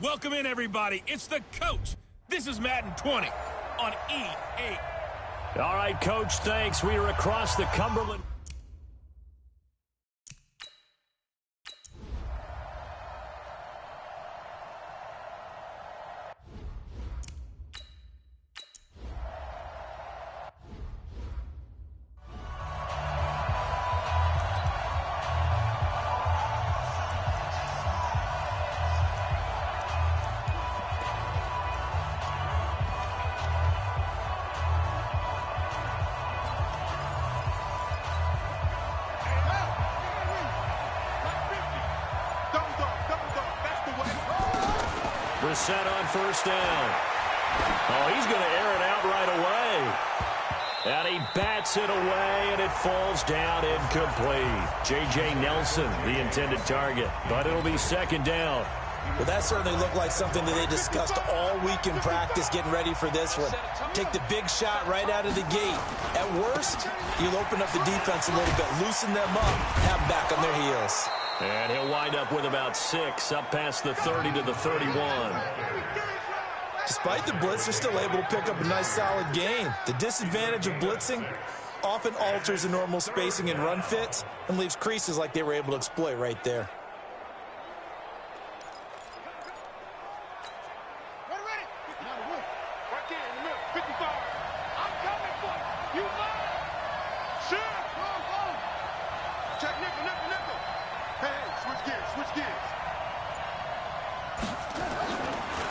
Welcome in, everybody. It's the coach. This is Madden 20 on EA. All right, Coach, thanks. We are across the Cumberland. Set on first down. Oh, he's going to air it out right away. And he bats it away, and it falls down incomplete. J.J. Nelson, the intended target, but it'll be second down. Well, that certainly looked like something that they discussed all week in practice, getting ready for this one. Take the big shot right out of the gate. At worst, you'll open up the defense a little bit, loosen them up, have them back on their heels. And he'll wind up with about 6, up past the 30 to the 31. Despite the blitz, they're still able to pick up a nice solid gain. The disadvantage of blitzing often alters the normal spacing and run fits and leaves creases like they were able to exploit right there.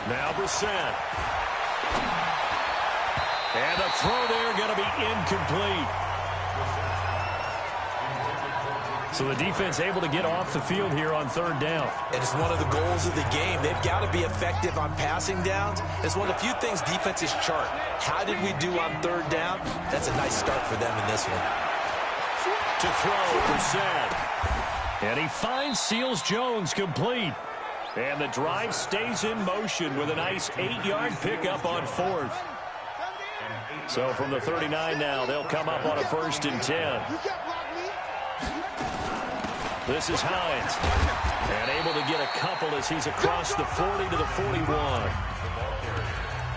Now Brissett. And the throw there going to be incomplete. So the defense able to get off the field here on third down. And it's one of the goals of the game. They've got to be effective on passing downs. It's one of the few things defenses chart. How did we do on third down? That's a nice start for them in this one. To throw, Brissett. And he finds Seals-Jones complete. And the drive stays in motion with a nice 8-yard pickup on fourth. So from the 39 now, they'll come up on a 1st and 10. This is Hines. And able to get a couple as he's across the 40 to the 41.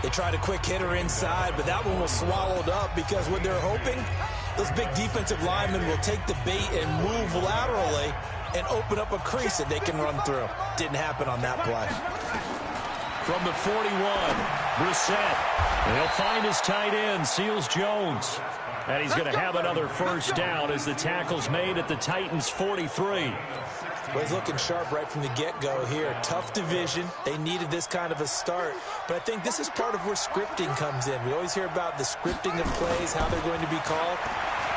They tried a quick hitter inside, but that one was swallowed up because what they're hoping, those big defensive linemen will take the bait and move laterally and open up a crease that they can run through. Didn't happen on that play. From the 41, Brissett. He'll find his tight end, Seals-Jones. And he's going to have another first down as the tackle's made at the Titans' 43. Well, he's looking sharp right from the get-go here. Tough division. They needed this kind of a start. But I think this is part of where scripting comes in. We always hear about the scripting of plays, how they're going to be called.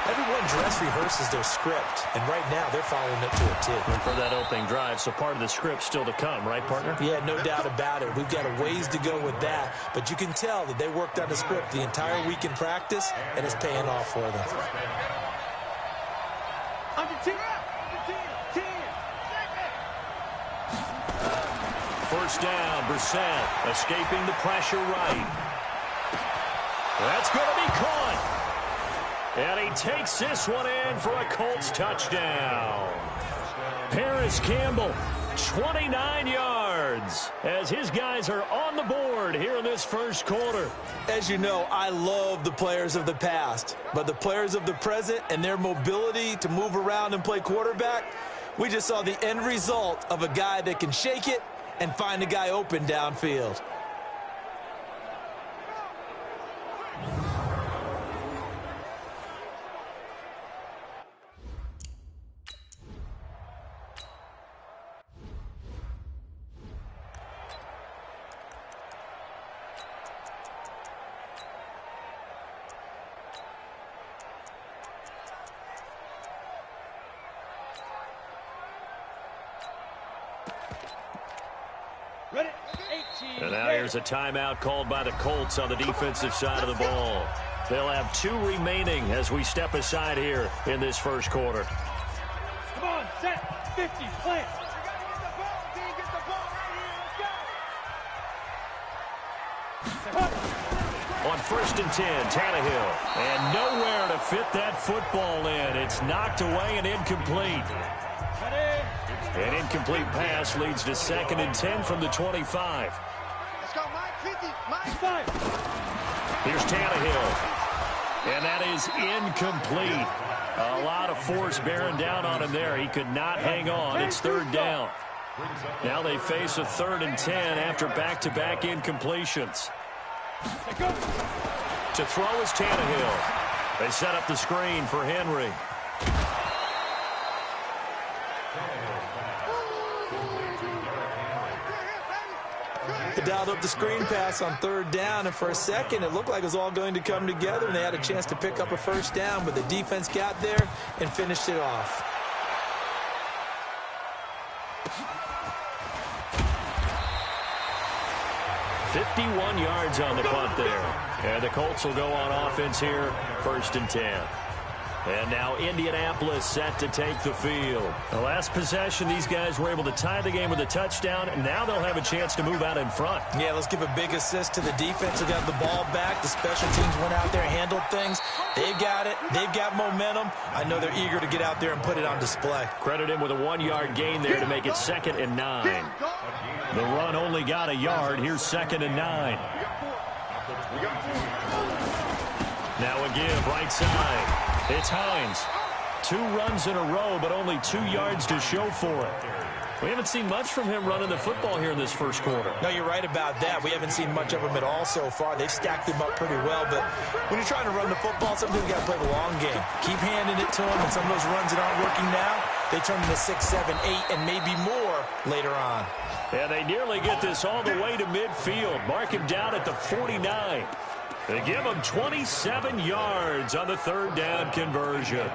Everyone dress rehearses their script, and right now they're following it to a T. And for that opening drive, so part of the script still to come, right, partner? Yeah, no doubt about it. We've got a ways to go with that, but you can tell that they worked on the script the entire week in practice, and it's paying off for them. First down, Brissett escaping the pressure right. That's going to be caught. And he takes this one in for a Colts touchdown. Paris Campbell, 29 yards, as his guys are on the board here in this first quarter. As you know, I love the players of the past, but the players of the present and their mobility to move around and play quarterback, we just saw the end result of a guy that can shake it and find a guy open downfield. And now here's a timeout called by the Colts on the defensive side of the ball. They'll have 2 remaining as we step aside here in this first quarter. Come on, set, 50, plant. On 1st and 10, Tannehill. And nowhere to fit that football in. It's knocked away and incomplete. An incomplete pass leads to 2nd and 10 from the 25. Let's go, Mike. 50. Mike. 5. Here's Tannehill. And that is incomplete. A lot of force bearing down on him there. He could not hang on. It's 3rd down. Now they face a 3rd and 10 after back-to-back incompletions. To throw is Tannehill. They set up the screen for Henry. They dialed up the screen pass on 3rd down, and for a second it looked like it was all going to come together, and they had a chance to pick up a 1st down, but the defense got there and finished it off. "51 yards on the punt there. And the Colts will go on offense here, 1st and 10. And now Indianapolis set to take the field. The last possession, these guys were able to tie the game with a touchdown, and now they'll have a chance to move out in front. Yeah, let's give a big assist to the defense who got the ball back. The special teams went out there and handled things. They've got it. They've got momentum. I know they're eager to get out there and put it on display. Credit him with a 1-yard gain there to make it 2nd and 9. The run only got a yard. Here's 2nd and 9. Now a give right side. It's Hines. 2 runs in a row, but only 2 yards to show for it. We haven't seen much from him running the football here in this 1st quarter. No, you're right about that. We haven't seen much of him at all so far. They've stacked him up pretty well, but when you're trying to run the football, sometimes you got to play the long game. Keep handing it to him, and some of those runs that aren't working now, they turn into 6, 7, 8, and maybe more later on. And they nearly get this all the way to midfield. Mark him down at the 49. They give him 27 yards on the 3rd down conversion.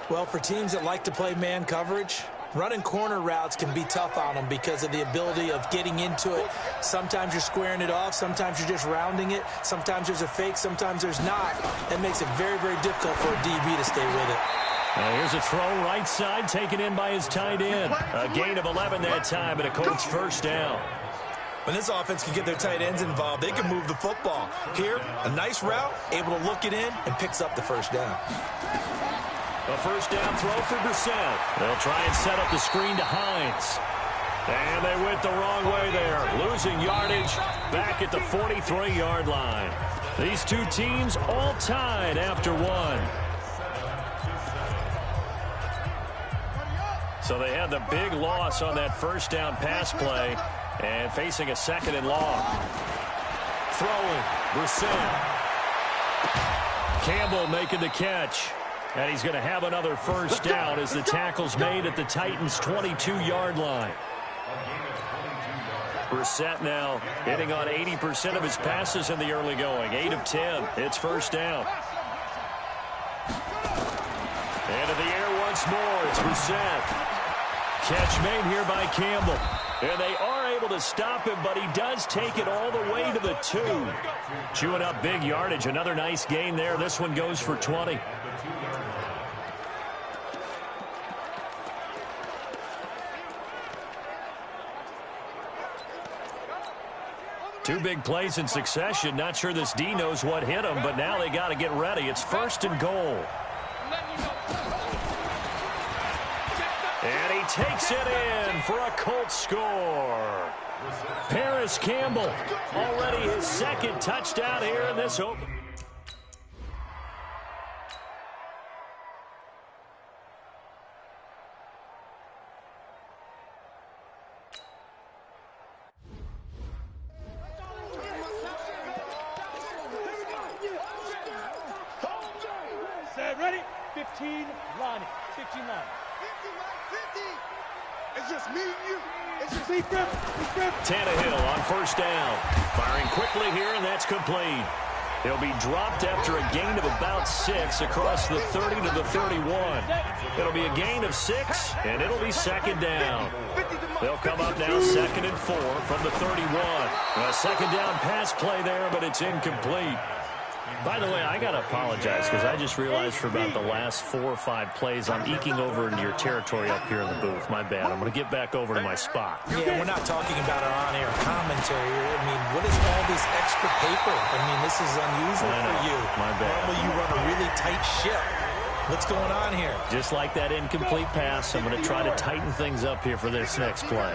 Well, for teams that like to play man coverage, running corner routes can be tough on them because of the ability of getting into it. Sometimes you're squaring it off. Sometimes you're just rounding it. Sometimes there's a fake. Sometimes there's not. That makes it very, very difficult for a DB to stay with it. Here's a throw right side taken in by his tight end. A gain of 11 that time and a Colts 1st down. When this offense can get their tight ends involved, they can move the football. Here, a nice route, able to look it in, and picks up the 1st down. A 1st down throw for Brissett. They'll try and set up the screen to Hines. And they went the wrong way there, losing yardage back at the 43-yard line. These two teams all tied after 1. So they had the big loss on that 1st down pass play. And facing a 2nd and long. Throwing, Brissett. Campbell making the catch. And he's going to have another 1st down as the tackle's made at the Titans' 22-yard line. Brissett now hitting on 80% of his passes in the early going. 8 of 10. It's 1st down. And in the air once more, it's Brissett. Catch made here by Campbell. And they are able to stop him, but he does take it all the way to the 2. Chewing up big yardage. Another nice gain there. This one goes for 20. Two big plays in succession. Not sure this D knows what hit him, but now they got to get ready. It's 1st and goal. And he takes it in for a Colts score. Paris Campbell, already his 2nd touchdown here in this open. Set, ready? 15, line. 15, line. 50. It's just me and you. It's just me, Griff. Tannehill on 1st down. Firing quickly here, and that's complete. He'll be dropped after a gain of about 6 across the 30 to the 31. It'll be a gain of 6, and it'll be 2nd down. They'll come up now 2nd and 4 from the 31. A 2nd down pass play there, but it's incomplete. By the way, I got to apologize because I just realized for about the last 4 or 5 plays I'm eking over into your territory up here in the booth. My bad. I'm going to get back over to my spot. Yeah, we're not talking about our on-air commentary. I mean, what is all this extra paper? I mean, this is unusual for you. My bad. Normally you run a really tight ship. What's going on here? Just like that incomplete pass, I'm going to try to tighten things up here for this next play.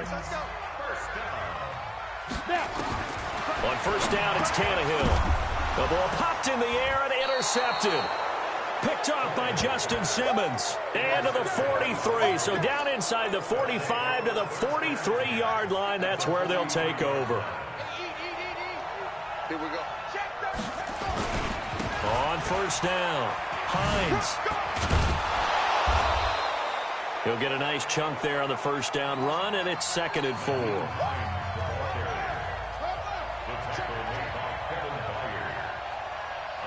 On first down, it's Tannehill. The ball popped in the air and intercepted. Picked off by Justin Simmons. And to the 43. So down inside the 45 to the 43-yard line. That's where they'll take over. Here we go. On first down, Hines. He'll get a nice chunk there on the first down run, and it's 2nd and 4. A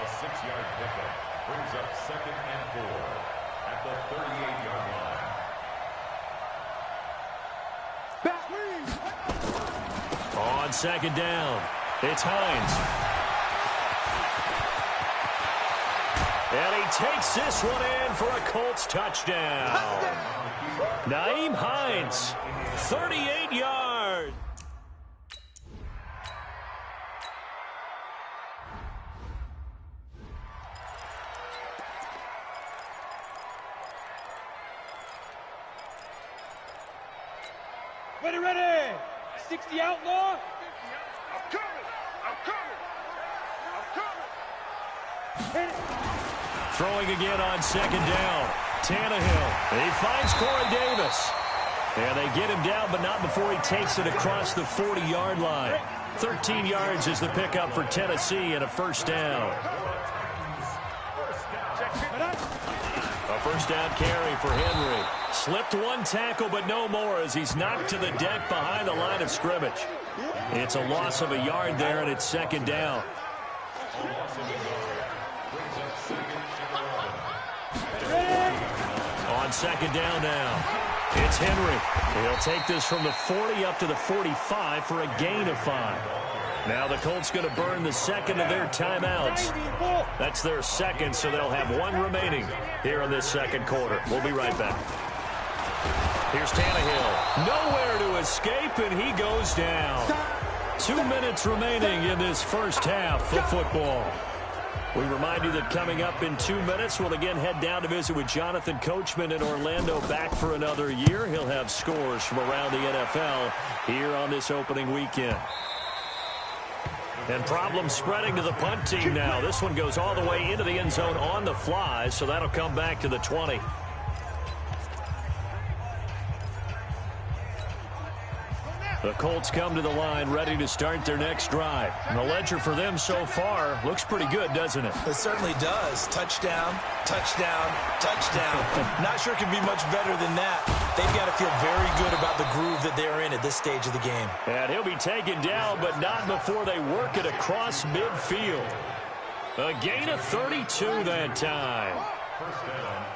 6-yard pickup brings up 2nd and 4 at the 38-yard line. On 2nd down, it's Hines. And he takes this one in for a Colts touchdown. Nyheim Hines, 38 yards. Ready, ready. 60 outlaw. I'm coming. I'm coming. I'm coming. Hit it. Throwing again on 2nd down. Tannehill. He finds Corey Davis. And they get him down, but not before he takes it across the 40-yard line. 13 yards is the pickup for Tennessee and a first down. A first down carry for Henry. Slipped one tackle, but no more as he's knocked to the deck behind the line of scrimmage. It's a loss of a yard there, and it's 2nd down. On 2nd down now, it's Henry. He'll take this from the 40 up to the 45 for a gain of 5. Now the Colts going to burn the 2nd of their timeouts. That's their 2nd, so they'll have 1 remaining here in this 2nd quarter. We'll be right back. Here's Tannehill. Nowhere to escape, and he goes down. 2 minutes remaining in this first half of football. We remind you that coming up in 2 minutes, we'll again head down to visit with Jonathan Coachman in Orlando, back for another year. He'll have scores from around the NFL here on this opening weekend. And problem spreading to the punt team now. This one goes all the way into the end zone on the fly, so that'll come back to the 20. The Colts come to the line ready to start their next drive. And the ledger for them so far looks pretty good, doesn't it? It certainly does. Touchdown, touchdown, touchdown. Not sure it can be much better than that. They've got to feel very good about the groove that they're in at this stage of the game. And he'll be taken down, but not before they work it across midfield. A gain of 32 that time.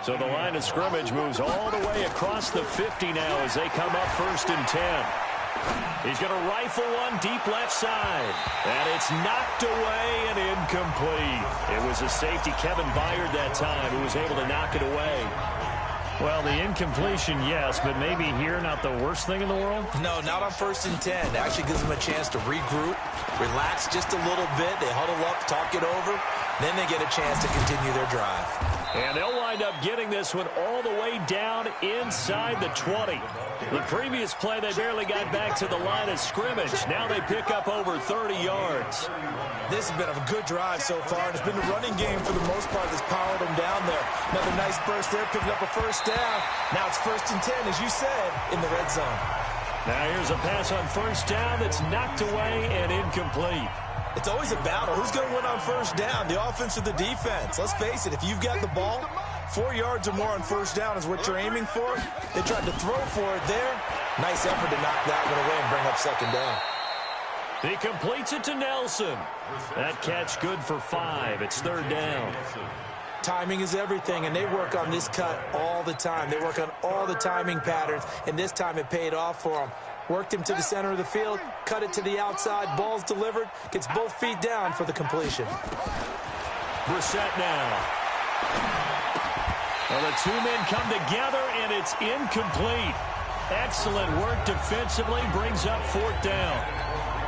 So the line of scrimmage moves all the way across the 50 now as they come up 1st and 10. He's going to rifle one deep left side. And it's knocked away and incomplete. It was a safety, Kevin Byard, that time, who was able to knock it away. Well, the incompletion, yes, but maybe here not the worst thing in the world? No, not on 1st and 10. It actually gives them a chance to regroup, relax just a little bit. They huddle up, talk it over. Then they get a chance to continue their drive. And they'll wind up getting this one all the way down inside the 20. The previous play, they barely got back to the line of scrimmage. Now they pick up over 30 yards. This has been a good drive so far, and it's been the running game for the most part that's powered them down there. Another nice burst there, picking up a first down. Now it's 1st and 10, as you said, in the red zone. Now here's a pass on first down that's knocked away and incomplete. It's always a battle. Who's going to win on first down, the offense or the defense? Let's face it, if you've got the ball, 4 yards or more on first down is what you're aiming for. They tried to throw for it there. Nice effort to knock that one away and bring up 2nd down. He completes it to Nelson. That catch good for 5. It's 3rd down. Timing is everything, and they work on this cut all the time. They work on all the timing patterns, and this time it paid off for them. Worked him to the center of the field, cut it to the outside, ball's delivered, gets both feet down for the completion. Brissett now. Well, the 2 men come together, and it's incomplete. Excellent work defensively, brings up 4th down.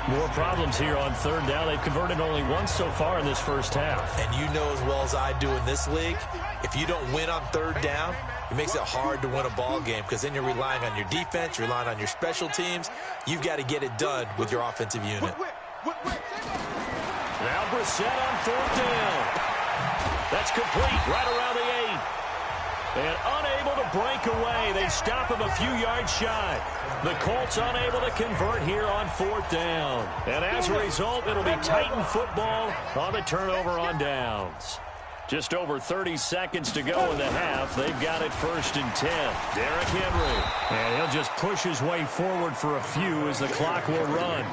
More problems here on third down. They've converted only once so far in this first half. And you know as well as I do in this league, if you don't win on third down, it makes it hard to win a ball game because then you're relying on your defense, you're relying on your special teams. You've got to get it done with your offensive unit. Now Brissett on fourth down. That's complete right around the 8. And unable to break away. They stop him a few yards shy. The Colts unable to convert here on fourth down. And as a result, it'll be Titan football on the turnover on downs. Just over 30 seconds to go in the half. They've got it 1st and 10. Derrick Henry. And he'll just push his way forward for a few as the clock will run.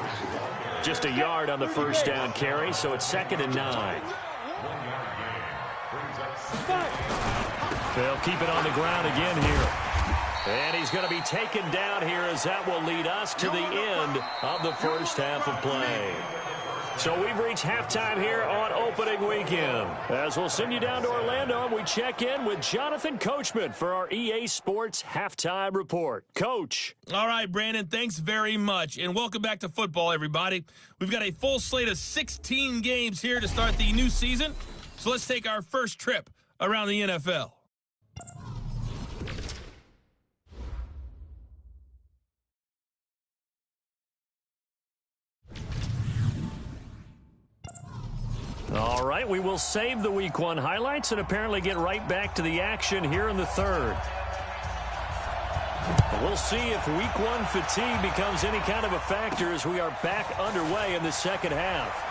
Just a yard on the first down carry, so it's 2nd and 9. They'll keep it on the ground again here. And he's going to be taken down here as that will lead us to the end of the first half of play. So we've reached halftime here on opening weekend. As we'll send you down to Orlando, and we check in with Jonathan Coachman for our EA Sports Halftime Report. Coach. All right, Brandon, thanks very much. And welcome back to football, everybody. We've got a full slate of 16 games here to start the new season. So let's take our first trip around the NFL. All right, we will save the Week 1 highlights and apparently get right back to the action here in the third. We'll see if Week 1 fatigue becomes any kind of a factor as we are back underway in the second half.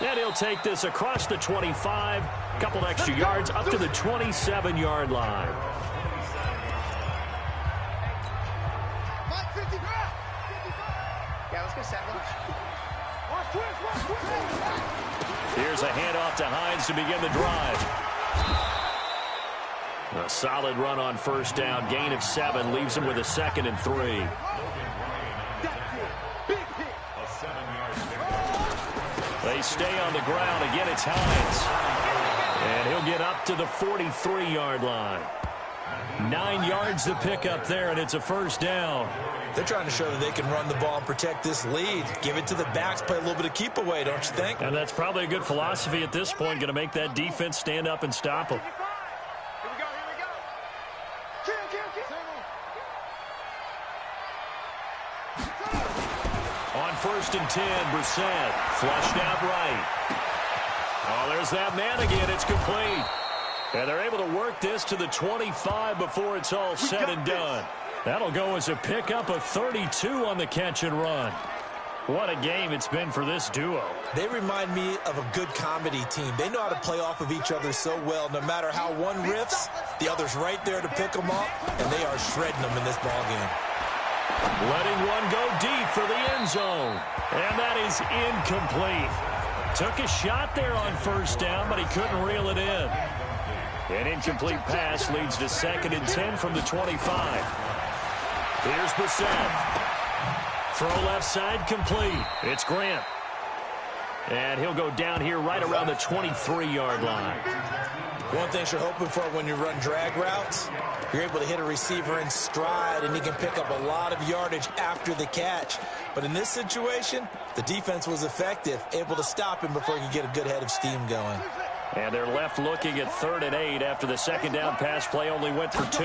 And he'll take this across the 25, a couple extra yards up to the 27-yard line. Yeah, let's go set lunch. Here's a handoff to Hines to begin the drive. A solid run on first down. Gain of 7 leaves him with a 2nd and 3. They stay on the ground. Again, it's Hines. And he'll get up to the 43-yard line. 9 yards to pick up there, and it's a first down. They're trying to show that they can run the ball and protect this lead. Give it to the backs, play a little bit of keep away, don't you think? And that's probably a good philosophy at this point, going to make that defense stand up and stop them. Here we go, here we go. On 1st and 10, Brissett flushed out right. Oh, there's that man again. It's complete. And they're able to work this to the 25 before it's all said and done. That'll go as a pickup of 32 on the catch and run. What a game it's been for this duo. They remind me of a good comedy team. They know how to play off of each other so well. No matter how one riffs, the other's right there to pick them up, and they are shredding them in this ballgame. Letting one go deep for the end zone. And that is incomplete. Took a shot there on first down, but he couldn't reel it in. An incomplete pass leads to 2nd and 10 from the 25. Here's Brissett. Throw left side complete. It's Grant. And he'll go down here right around the 23-yard line. One thing you're hoping for when you run drag routes, you're able to hit a receiver in stride, and he can pick up a lot of yardage after the catch. But in this situation, the defense was effective, able to stop him before he could get a good head of steam going. And they're left looking at 3rd and 8 after the second down pass play only went for 2.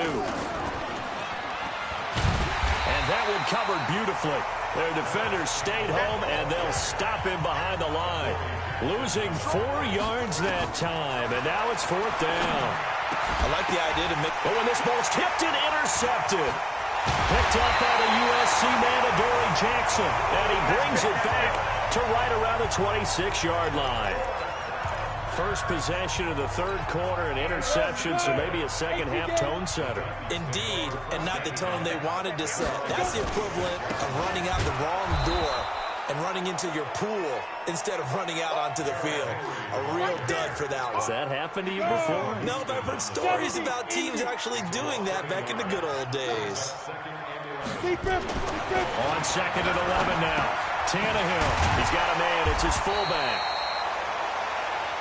And that one covered beautifully. Their defenders stayed home, and they'll stop him behind the line. Losing 4 yards that time, and now it's 4th down. I like the idea to make... But when this ball's tipped and intercepted. Picked up by the USC man, Adoree Jackson. And he brings it back to right around the 26-yard line. First possession of the third quarter, an interception, so maybe a second-half tone setter. Indeed, and not the tone they wanted to set. That's the equivalent of running out the wrong door and running into your pool instead of running out onto the field. A real dud for that one. Has that happened to you before? No, but I've heard stories about teams actually doing that back in the good old days. On 2nd and 11 now. Tannehill, he's got a man. It's his fullback.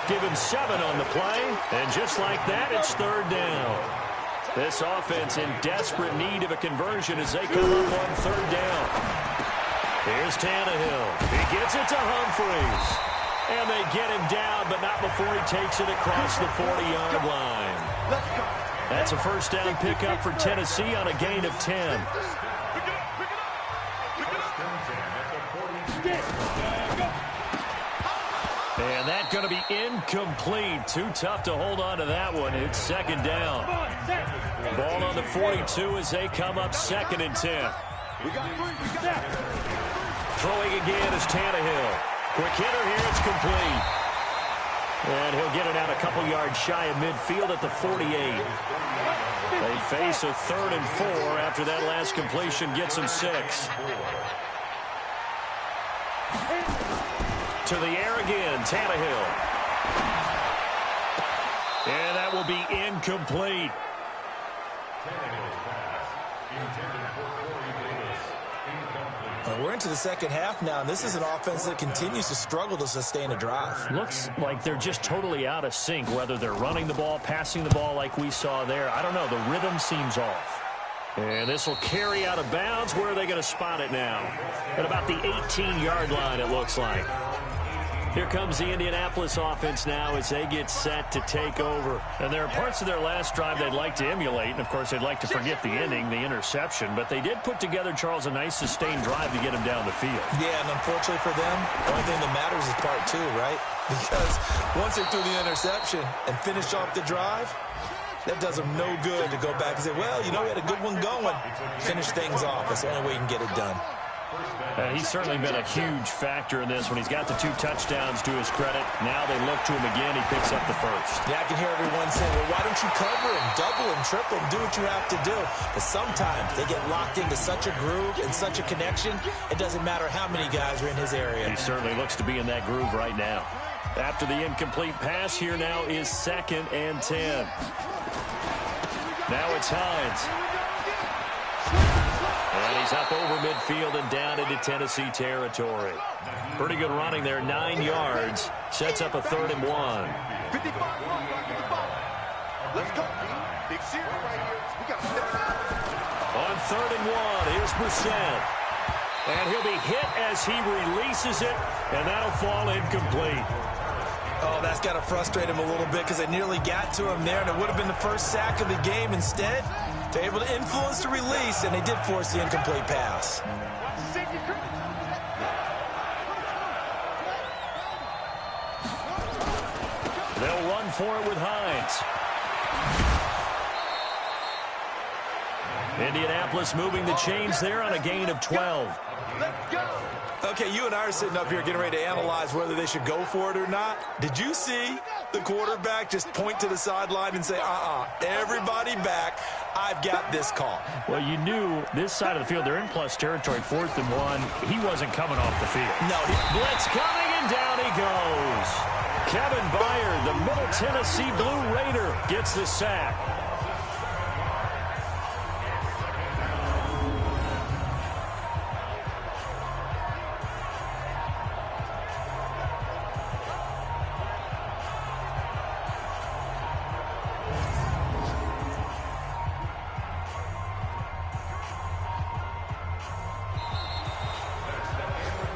Give him 7 on the play, and just like that, it's 3rd down. This offense in desperate need of a conversion as they come up on 3rd down. Here's Tannehill. He gets it to Humphries. And they get him down, but not before he takes it across the 40-yard line. That's a first down pickup for Tennessee on a gain of 10. And that's going to be incomplete. Too tough to hold on to that one. It's second down. Ball on the 42 as they come up 2nd and 10. Throwing again is Tannehill. Quick hitter here, it's complete. And he'll get it out a couple yards shy of midfield at the 48. They face a 3rd and 4 after that last completion gets them 6. To the air again, Tannehill. And that will be incomplete. We're into the second half now, and this is an offense that continues to struggle to sustain a drive. Looks like they're just totally out of sync, whether they're running the ball, passing the ball like we saw there. I don't know. The rhythm seems off. And this will carry out of bounds. Where are they going to spot it now? At about the 18-yard line, it looks like. Here comes the Indianapolis offense now as they get set to take over. And there are parts of their last drive they'd like to emulate. And, of course, they'd like to forget the ending, the interception. But they did put together, Charles, a nice sustained drive to get him down the field. Yeah, and unfortunately for them, the only thing that matters is part 2, right? Because once they threw the interception and finished off the drive, that does them no good to go back and say, well, you know, we had a good one going. Finish things off. That's the only way you can get it done. He's certainly been a huge factor in this when he's got the 2 touchdowns to his credit. Now they look to him again. He picks up the first. Yeah, I can hear everyone saying, well, why don't you cover him, double him, triple him, do what you have to do. But sometimes they get locked into such a groove and such a connection, it doesn't matter how many guys are in his area. He certainly looks to be in that groove right now. After the incomplete pass, here now is 2nd and 10. Now it's Hines. And he's up over midfield and down into Tennessee territory. Pretty good running there, 9 yards. Sets up a 3rd and 1. 55, let's go. Big series right here. We got on 3rd and 1, here's Brissett. And he'll be hit as he releases it, and that'll fall incomplete. Oh, that's got to frustrate him a little bit because they nearly got to him there, and it would have been the first sack of the game. Instead, they're able to influence the release, and they did force the incomplete pass. They'll run for it with Hines. Indianapolis moving the chains there on a gain of 12. Let's go. Okay, you and I are sitting up here getting ready to analyze whether they should go for it or not. Did you see the quarterback just point to the sideline and say, everybody back, I've got this call? Well, you knew this side of the field, they're in plus territory, 4th and 1. He wasn't coming off the field. No. Blitz coming, and down he goes. Kevin Byard, the Middle Tennessee Blue Raider, gets the sack.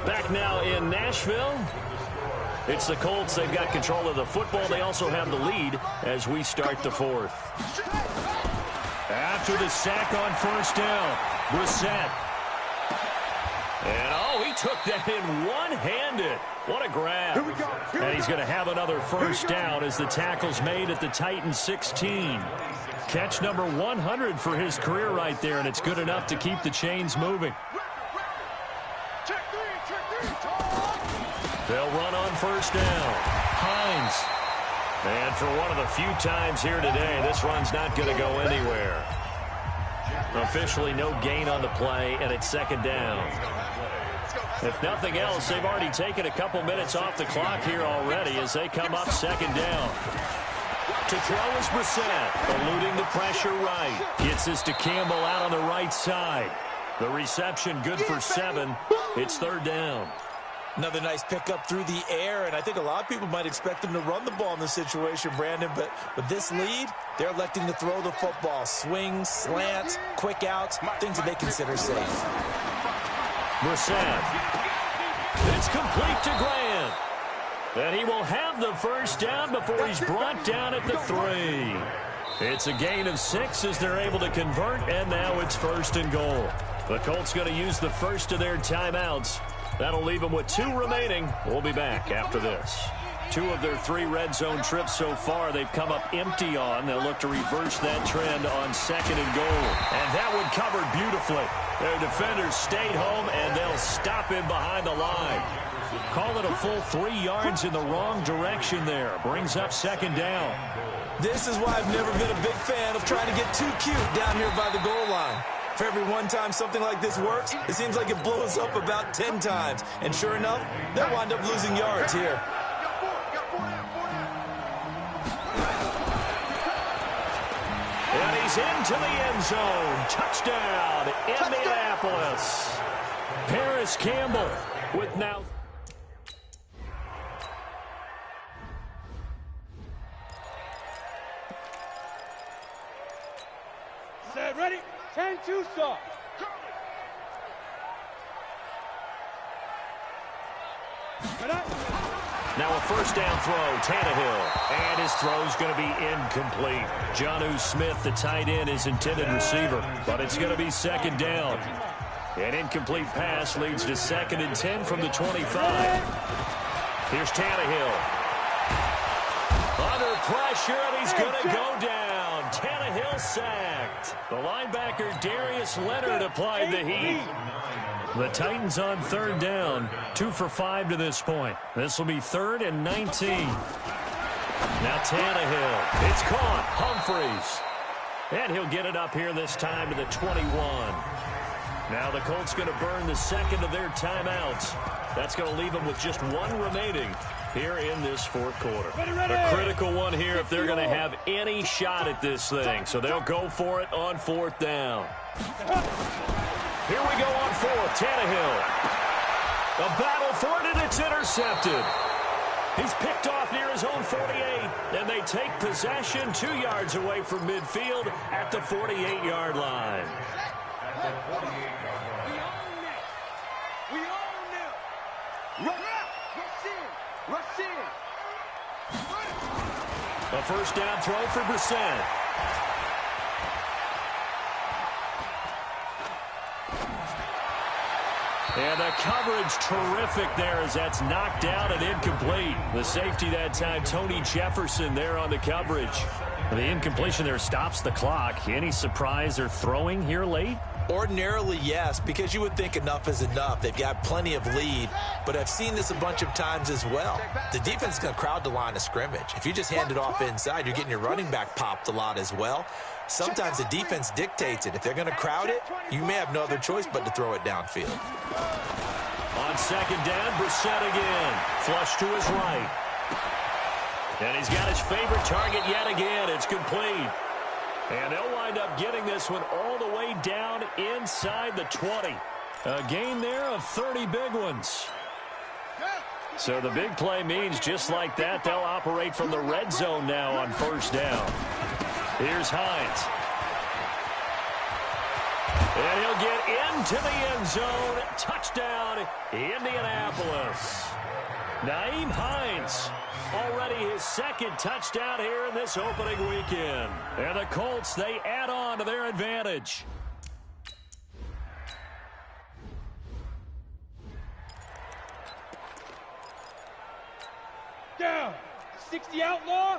Back now in Nashville. It's the Colts. They've got control of the football. They also have the lead as we start the 4th. After the sack on 1st down, Brissett. And, he took that in one-handed. What a grab. Here we go. And he's going to have another 1st down as the tackle's made at the Titans 16. Catch number 100 for his career right there, and it's good enough to keep the chains moving. They'll run on 1st down. Hines. And for one of the few times here today, this run's not going to go anywhere. Officially no gain on the play, and it's 2nd down. If nothing else, they've already taken a couple minutes off the clock here already as they come up 2nd down. To throw is Brissett, eluding the pressure right. Gets this to Campbell out on the right side. The reception good for 7. It's 3rd down. Another nice pickup through the air, and I think a lot of people might expect them to run the ball in this situation, Brandon, but with this lead, they're electing to throw the football. Swings, slants, quick outs, things that they consider safe. Brissett. It's complete to Grant. And he will have the first down before he's brought down at the 3. It's a gain of 6 as they're able to convert, and now it's 1st and goal. The Colts going to use the first of their timeouts. That'll leave them with 2 remaining. We'll be back after this. 2 of their 3 red zone trips so far they've come up empty on. They'll look to reverse that trend on 2nd and goal. And that one covered beautifully. Their defenders stayed home, and they'll stop him behind the line. Call it a full 3 yards in the wrong direction there. Brings up 2nd down. This is why I've never been a big fan of trying to get too cute down here by the goal line. For every one time something like this works, it seems like it blows up about 10 times. And sure enough, they'll wind up losing yards here. And he's into the end zone. Touchdown, Indianapolis. Paris Campbell with now... Set, ready? 10-2 start. Now a first down throw, Tannehill. And his throw's going to be incomplete. Jonnu Smith, the tight end, is intended receiver. But it's going to be 2nd down. An incomplete pass leads to 2nd and 10 from the 25. Here's Tannehill. Under pressure, and he's going to go down. Tannehill sacked. The linebacker, Darius Leonard, applied the heat. The Titans on 3rd down. 2 for 5 to this point. This will be 3rd and 19. Now Tannehill. It's caught. Humphreys. And he'll get it up here this time to the 21. Now the Colts going to burn the 2nd of their timeouts. That's going to leave them with just 1 remaining here in this 4th quarter. A critical one here if they're going to have any shot at this thing. So they'll go for it on 4th down. Here we go on 4th. Tannehill. A battle for it, and it's intercepted. He's picked off near his own 48, and they take possession 2 yards away from midfield at the 48-yard line. We own them. Rush in. Rush in. A first down throw for Brissett. And the coverage terrific there as that's knocked out and incomplete. The safety that time, Tony Jefferson, there on the coverage. The incompletion there stops the clock. Any surprise they're throwing here late? Ordinarily, yes, because you would think enough is enough. They've got plenty of lead, but I've seen this a bunch of times as well. The defense is going to crowd the line of scrimmage. If you just hand it off inside, you're getting your running back popped a lot as well. Sometimes the defense dictates it. If they're going to crowd it, you may have no other choice but to throw it downfield. On 2nd down, Brissett again. Flush to his right. And he's got his favorite target yet again. It's complete. And they'll wind up getting this one all the way down inside the 20. A gain there of 30 big ones. So the big play means just like that, they'll operate from the red zone now on 1st down. Here's Hines. And he'll get into the end zone. Touchdown, Indianapolis. Nyheim Hines, already his 2nd touchdown here in this opening weekend. And the Colts, they add on to their advantage. Down. 60 outlaw.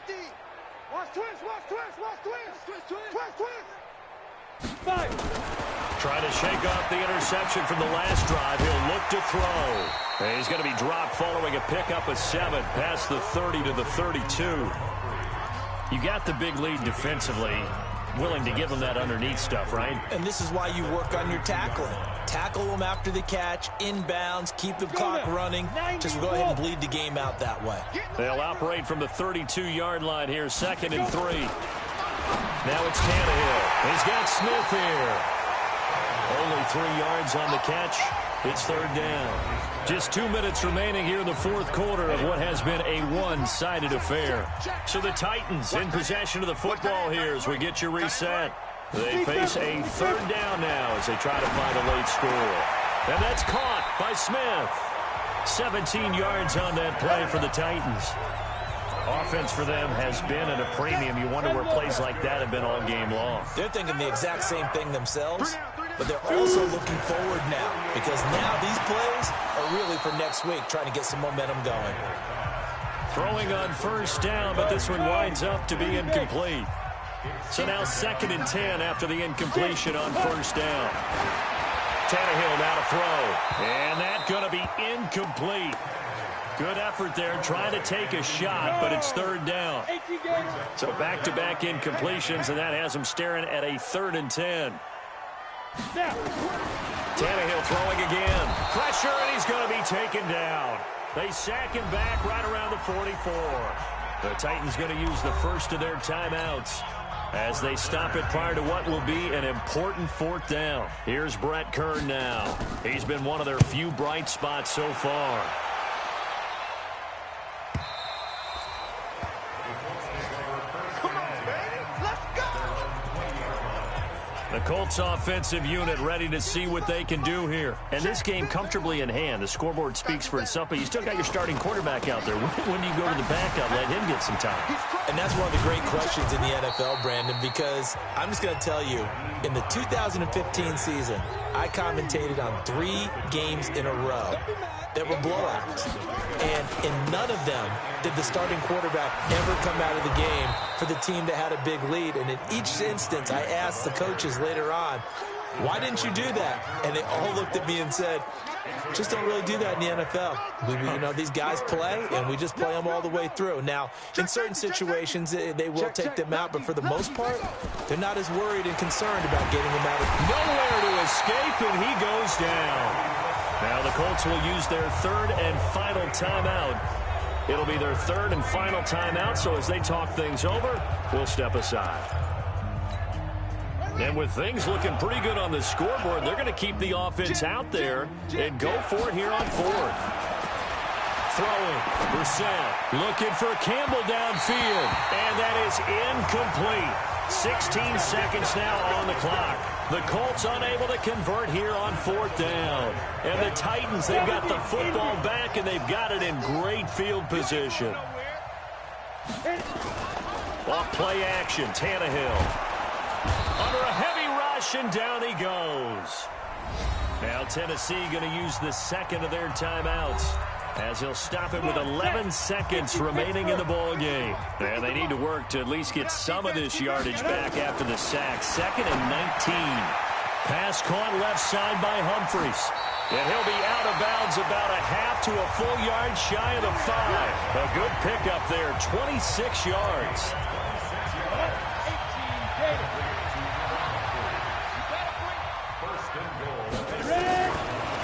50. Watch twist, watch twist, watch twist. Twist, twist, twist, twist. 5. Trying to shake off the interception from the last drive. He'll look to throw. And he's going to be dropped following a pickup of 7 past the 30 to the 32. You got the big lead defensively. Willing to give them that underneath stuff, right? And this is why you work on your tackling. Tackle them after the catch, inbounds, keep the clock running. Just go ahead and bleed the game out that way. They'll operate from the 32-yard line here, 2nd and 3. Now it's Tannehill. He's got Smith here. Only 3 yards on the catch. It's 3rd down. Just 2 minutes remaining here in the 4th quarter of what has been a one-sided affair. So the Titans in possession of the football here as we get you reset. They face a 3rd down now as they try to find a late score. And that's caught by Smith. 17 yards on that play for the Titans. Offense for them has been at a premium. You wonder where plays like that have been all game long. They're thinking the exact same thing themselves, but they're also looking forward now because now these plays are really for next week, trying to get some momentum going. Throwing on first down, but this one winds up to be incomplete. So now 2nd and 10 after the incompletion on first down. Tannehill now to throw. And that's going to be incomplete. Good effort there, trying to take a shot, but it's 3rd down. So back-to-back incompletions, and that has him staring at a 3rd and 10. Tannehill throwing again. Pressure, and he's going to be taken down. They sack him back right around the 44. The Titans going to use the first of their timeouts as they stop it prior to what will be an important 4th down. Here's Brett Kern now. He's been one of their few bright spots so far. The Colts offensive unit ready to see what they can do here. And this game comfortably in hand. The scoreboard speaks for itself, but you still got your starting quarterback out there. When do you go to the backup, let him get some time? And that's one of the great questions in the NFL, Brandon, because I'm just going to tell you, in the 2015 season, I commentated on 3 games in a row that were blowouts. And in none of them did the starting quarterback ever come out of the game for the team that had a big lead. And in each instance, I asked the coaches later on, why didn't you do that? And they all looked at me and said, just don't really do that in the NFL. You know, these guys play, and we just play them all the way through. Now, in certain situations, they will take them out, but for the most part, they're not as worried and concerned about getting them out. Nowhere to escape, and he goes down. Now the Colts will use their 3rd and final timeout. It'll be their 3rd and final timeout, so as they talk things over, we'll step aside. And with things looking pretty good on the scoreboard, they're going to keep the offense out there and go for it here on 4th. Throwing, Brissett looking for Campbell downfield, and that is incomplete. 16 seconds now on the clock. The Colts unable to convert here on 4th down. And the Titans, they've got the football back, and they've got it in great field position. Off play action, Tannehill. Under a heavy rush, and down he goes. Now Tennessee going to use the 2nd of their timeouts, as he'll stop it with 11 seconds remaining in the ball game. And they need to work to at least get some of this yardage back after the sack. 2nd and 19. Pass caught left side by Humphries. And he'll be out of bounds about a half to a full yard shy of the 5. A good pickup there, 26 yards.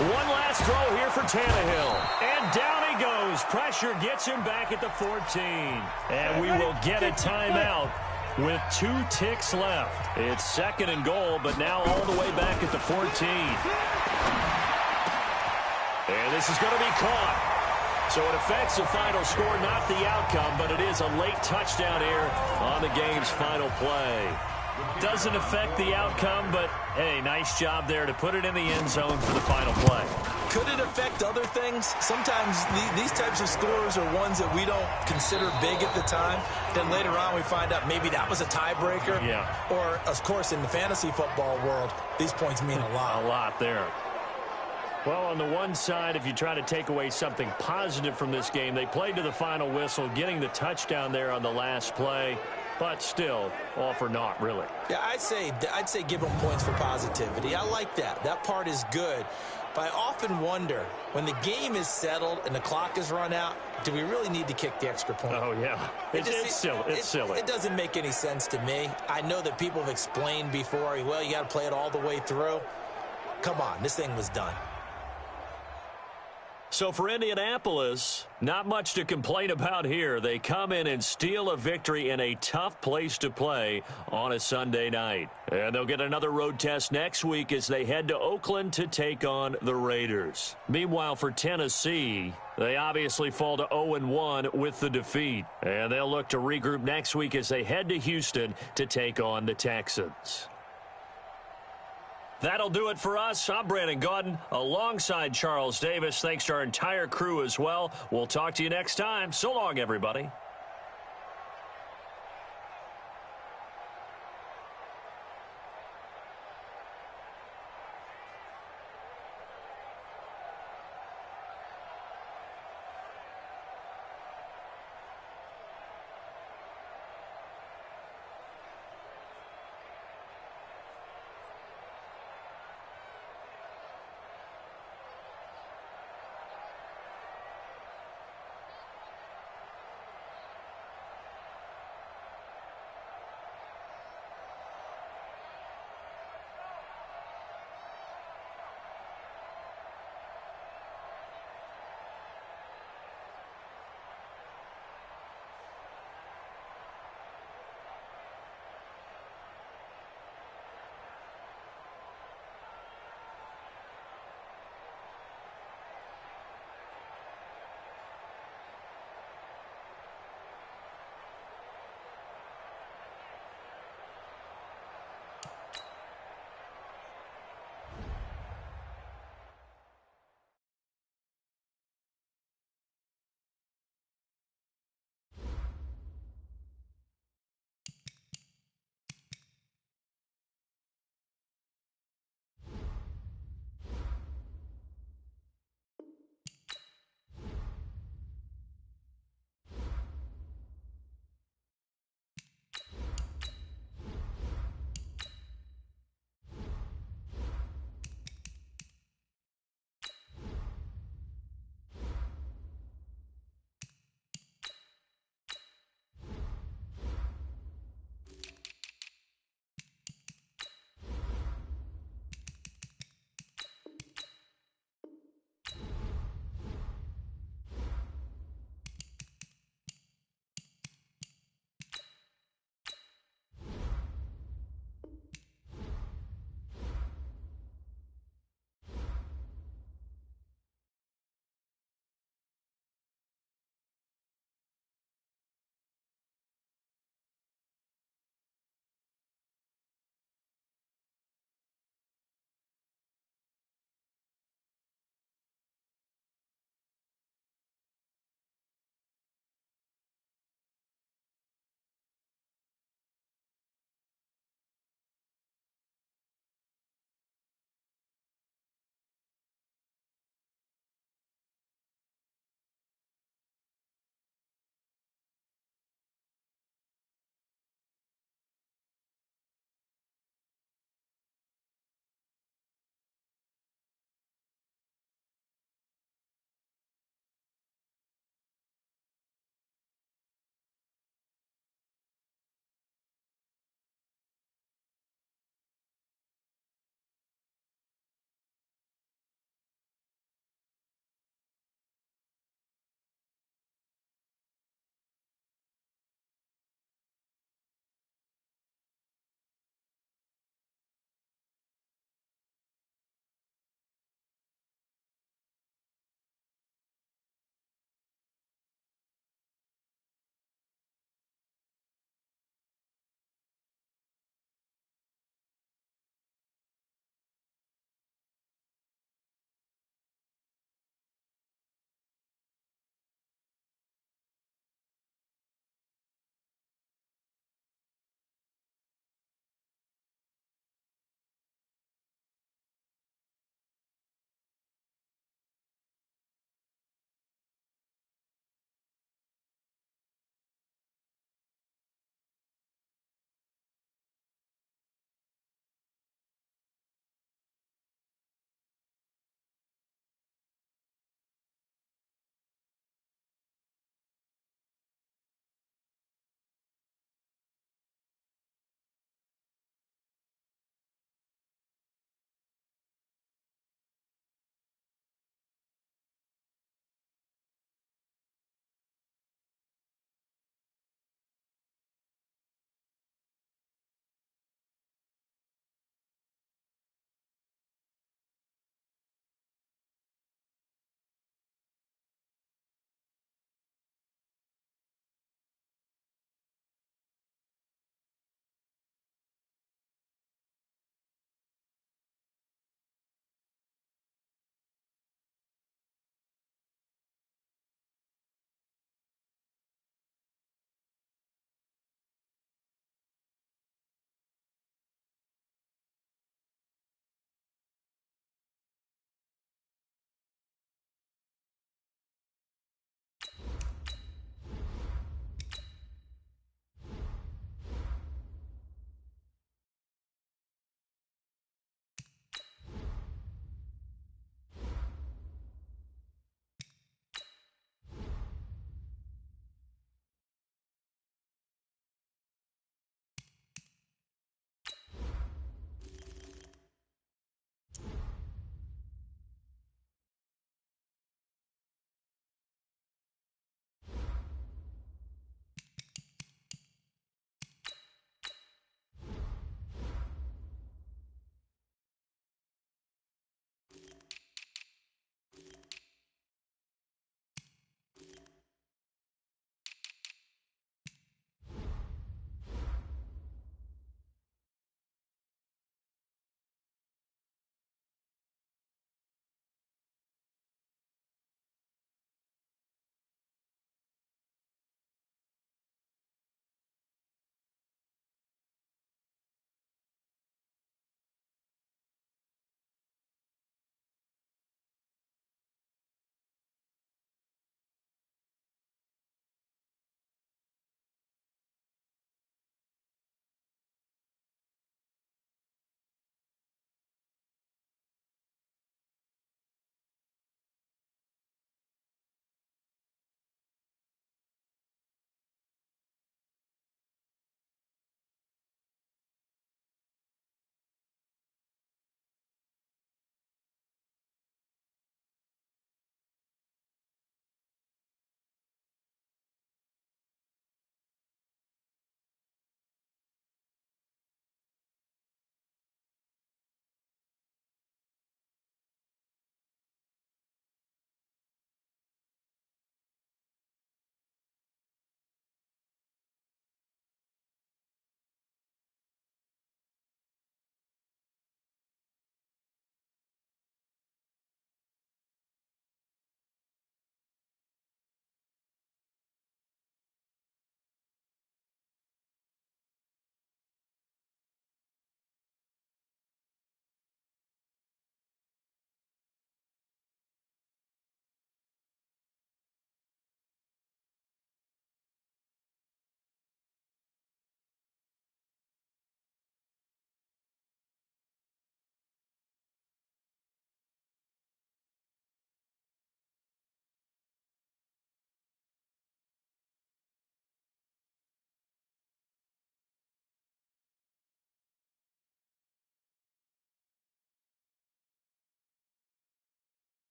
One last throw here for Tannehill. And down he goes. Pressure gets him back at the 14. And we will get a timeout with 2 ticks left. It's 2nd and goal, but now all the way back at the 14. And this is going to be caught. So it affects the final score, not the outcome, but it is a late touchdown here on the game's final play. Doesn't affect the outcome, but, hey, nice job there to put it in the end zone for the final play. Could it affect other things? Sometimes these types of scores are ones that we don't consider big at the time. Then later on we find out maybe that was a tiebreaker. Yeah. Or, of course, in the fantasy football world, these points mean a lot. A lot there. Well, on the one side, if you try to take away something positive from this game, they played to the final whistle, getting the touchdown there on the last play. But still, all for naught, really. Yeah, I'd say give them points for positivity. I like that. That part is good. But I often wonder, when the game is settled and the clock is run out, do we really need to kick the extra point? Oh, yeah. It's silly. It's silly. It doesn't make any sense to me. I know that people have explained before, well, you got to play it all the way through. Come on, this thing was done. So for Indianapolis, not much to complain about here. They come in and steal a victory in a tough place to play on a Sunday night. And they'll get another road test next week as they head to Oakland to take on the Raiders. Meanwhile, for Tennessee, they obviously fall to 0-1 with the defeat. And they'll look to regroup next week as they head to Houston to take on the Texans. That'll do it for us. I'm Brandon Gaudin alongside Charles Davis. Thanks to our entire crew as well. We'll talk to you next time. So long, everybody.